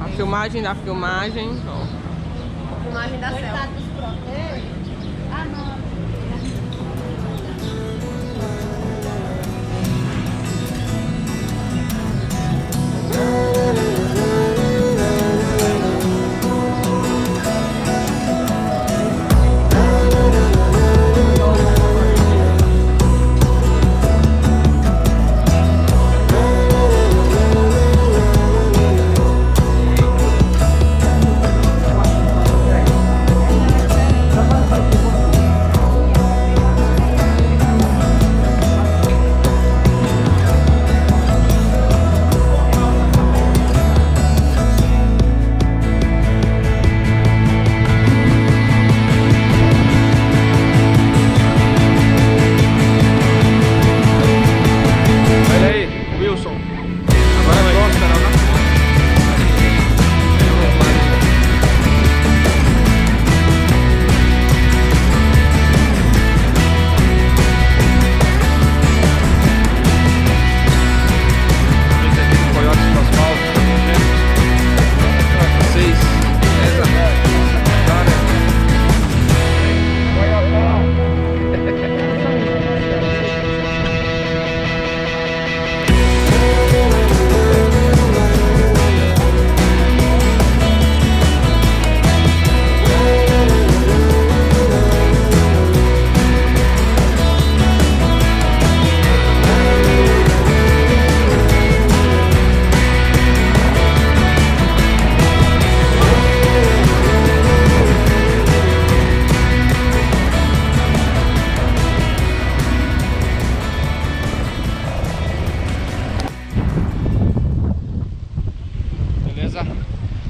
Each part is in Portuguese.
A filmagem da filmagem. A filmagem da selva. Ah, não.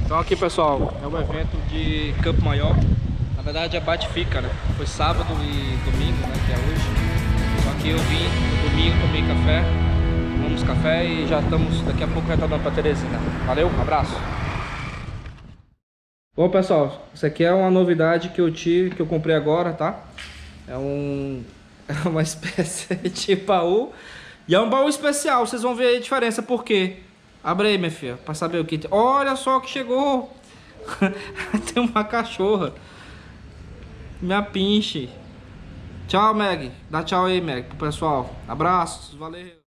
Então aqui, pessoal, é o evento de Campo Maior. Na verdade é Bate Fica, né? Foi sábado e domingo, né? Que é hoje. Só que eu vim no domingo, tomei café, tomamos café e já estamos daqui a pouco retornando para Teresina. Valeu, abraço! Bom, pessoal, isso aqui é uma novidade que eu tive, que eu comprei agora, tá? É uma espécie de baú. E é um baú especial, vocês vão ver a diferença, por quê? Abre aí, minha filha, pra saber o que tem. Olha só que chegou! Tem uma cachorra. Minha pinche. Tchau, Meg. Dá tchau aí, Meg, pro pessoal. Abraços, valeu.